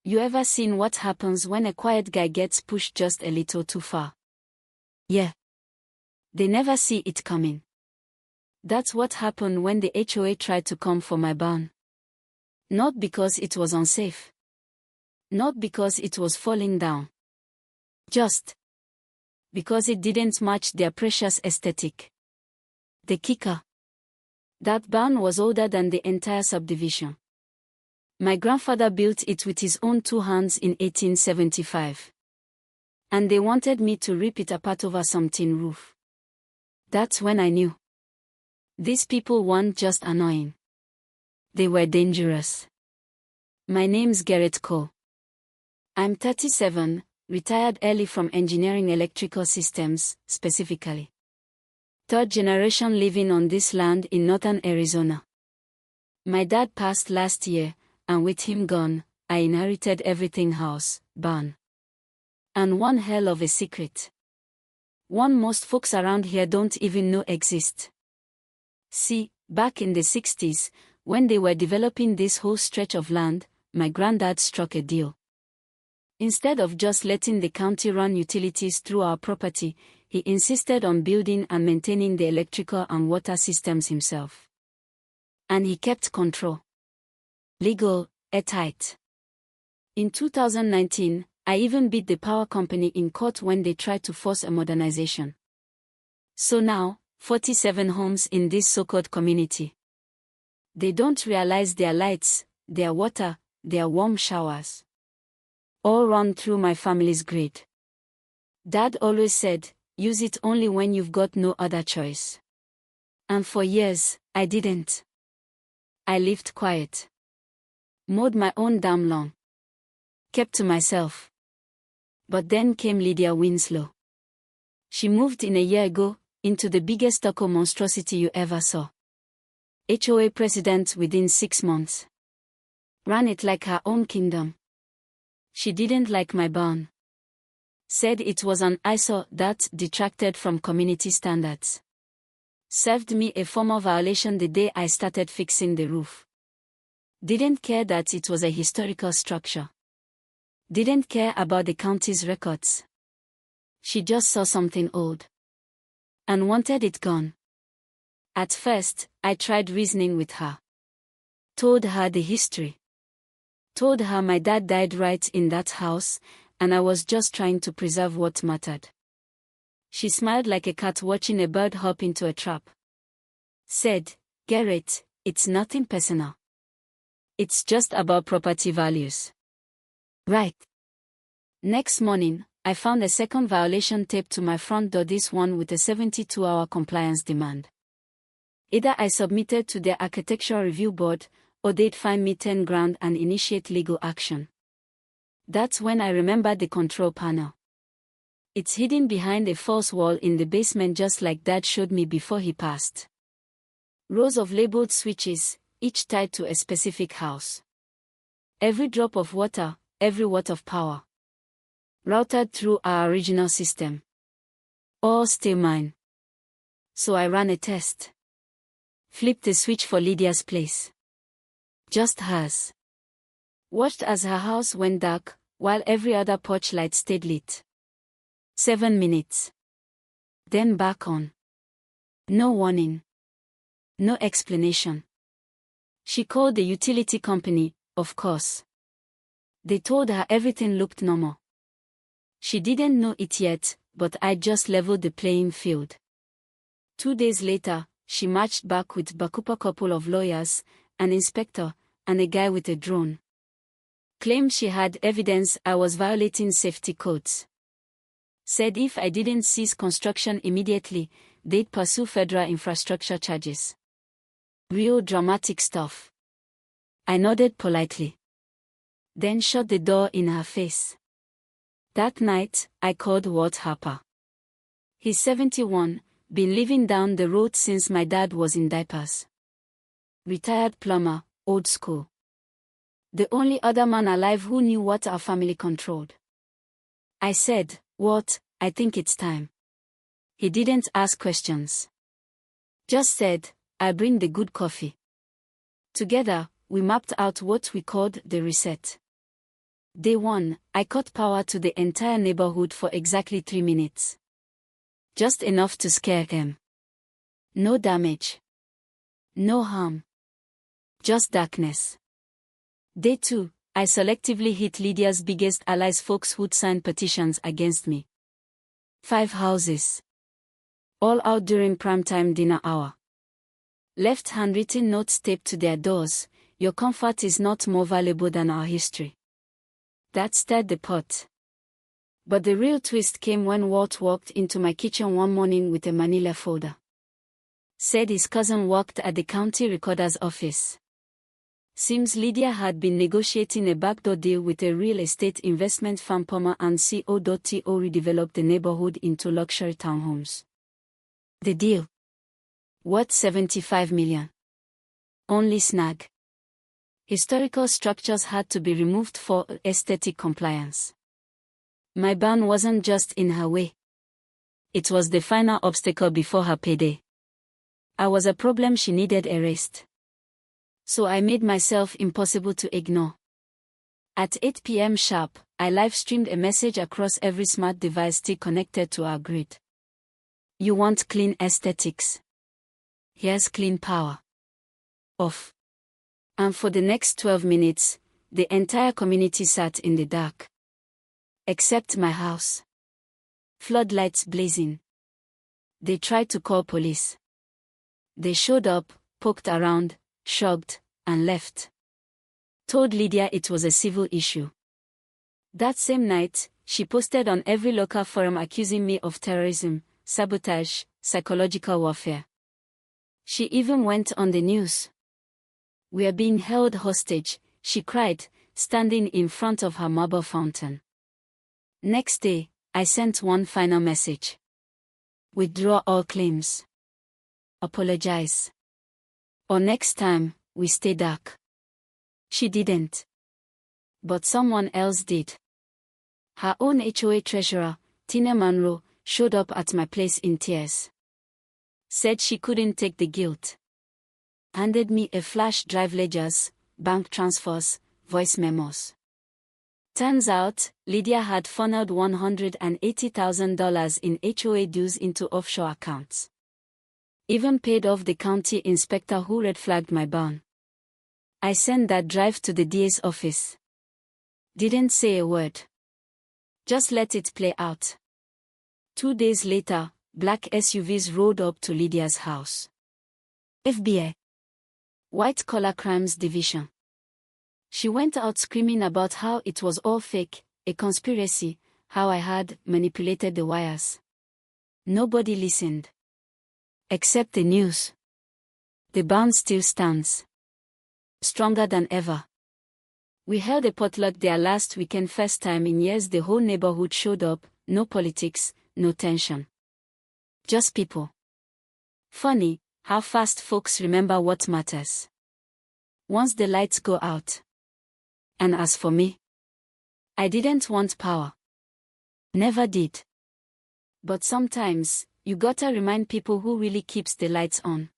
You ever seen what happens when a quiet guy gets pushed just a little too far? Yeah. They never see it coming. That's what happened when the HOA tried to come for my barn. Not because it was unsafe. Not because it was falling down. Just because it didn't match their precious aesthetic. The kicker. That barn was older than the entire subdivision. My grandfather built it with his own 2 hands in 1875. And they wanted me to rip it apart over some tin roof. That's when I knew. These people weren't just annoying. They were dangerous. My name's Garrett Cole. I'm 37, retired early from engineering electrical systems, specifically. 3rd generation living on this land in northern Arizona. My dad passed last year, and with him gone, I inherited everything house, barn. And one hell of a secret. One most folks around here don't even know exists. See, back in the 60s, when they were developing this whole stretch of land, my granddad struck a deal. Instead of just letting the county run utilities through our property, he insisted on building and maintaining the electrical and water systems himself. And he kept control. Legal, airtight. In 2019, I even beat the power company in court when they tried to force a modernization. So now, 47 homes in this so-called community. They don't realize their lights, their water, their warm showers. All run through my family's grid. Dad always said, use it only when you've got no other choice. And for years, I didn't. I lived quiet. Mowed my own damn lawn. Kept to myself. But then came Lydia Winslow. She moved in a year ago, into the biggest stucco monstrosity you ever saw. HOA president within 6 months. Ran it like her own kingdom. She didn't like my barn. Said it was an eyesore that detracted from community standards. Served me a formal violation the day I started fixing the roof. Didn't care that it was a historical structure. Didn't care about the county's records. She just saw something old. And wanted it gone. At first, I tried reasoning with her. Told her the history. Told her my dad died right in that house, and I was just trying to preserve what mattered. She smiled like a cat watching a bird hop into a trap. Said, Garrett, it's nothing personal. It's just about property values. Right. Next morning, I found a second violation taped to my front door, this one with a 72-hour compliance demand. Either I submitted to their architectural review board, or they'd fine me 10 grand and initiate legal action. That's when I remembered the control panel. It's hidden behind a false wall in the basement, just like Dad showed me before he passed. Rows of labeled switches, each tied to a specific house. Every drop of water, every watt of power. Routed through our original system. All still mine. So I ran a test. Flipped the switch for Lydia's place. Just hers. Watched as her house went dark, while every other porch light stayed lit. 7 minutes. Then back on. No warning. No explanation. She called the utility company, of course. They told her everything looked normal. She didn't know it yet, but I just leveled the playing field. 2 days later, she marched back with a couple of lawyers, an inspector, and a guy with a drone. Claimed she had evidence I was violating safety codes. Said if I didn't cease construction immediately, they'd pursue federal infrastructure charges. Real dramatic stuff. I nodded politely. Then shut the door in her face. That night, I called Walt Harper. He's 71, been living down the road since my dad was in diapers. Retired plumber, old school. The only other man alive who knew what our family controlled. I said, Walt, I think it's time. He didn't ask questions. Just said, I'll bring the good coffee. Together, we mapped out what we called the reset. Day 1, I cut power to the entire neighborhood for exactly 3 minutes. Just enough to scare them. No damage. No harm. Just darkness. Day 2, I selectively hit Lydia's biggest allies, folks who'd signed petitions against me. 5 houses. All out during primetime dinner hour. Left handwritten notes taped to their doors: "Your comfort is not more valuable than our history." That stirred the pot. But the real twist came when Walt walked into my kitchen one morning with a manila folder. Said his cousin worked at the county recorder's office. Seems Lydia had been negotiating a backdoor deal with a real estate investment firm. Palmer and Co.to redeveloped the neighborhood into luxury townhomes. The deal, worth $75 million. Only snag: historical structures had to be removed for aesthetic compliance. My barn wasn't just in her way. It was the final obstacle before her payday. I was a problem she needed erased. So I made myself impossible to ignore. At 8 p.m. sharp, I live-streamed a message across every smart device still connected to our grid. You want clean aesthetics? Here's clean power. Off. And for the next 12 minutes, the entire community sat in the dark. Except my house. Floodlights blazing. They tried to call police. They showed up, poked around, shrugged, and left. Told Lydia it was a civil issue. That same night, she posted on every local forum accusing me of terrorism, sabotage, psychological warfare. She even went on the news. "We are being held hostage," she cried, standing in front of her marble fountain. Next day, I sent one final message. "Withdraw all claims. Apologize. Or next time, we stay dark." She didn't. But someone else did. Her own HOA treasurer, Tina Monroe, showed up at my place in tears. Said she couldn't take the guilt. Handed me a flash drive: ledgers, bank transfers, voice memos. Turns out, Lydia had funneled $180,000 in HOA dues into offshore accounts. Even paid off the county inspector who red-flagged my barn. I sent that drive to the DA's office. Didn't say a word. Just let it play out. 2 days later, black SUVs rolled up to Lydia's house. FBI. White Collar Crimes Division. She went out screaming about how it was all fake, a conspiracy, how I had manipulated the wires. Nobody listened. Except the news. The barn still stands. Stronger than ever. We held a potluck there last weekend, first time in years the whole neighborhood showed up, no politics, no tension. Just people. Funny, how fast folks remember what matters. Once the lights go out. And as for me, I didn't want power. Never did. But sometimes, you gotta remind people who really keeps the lights on.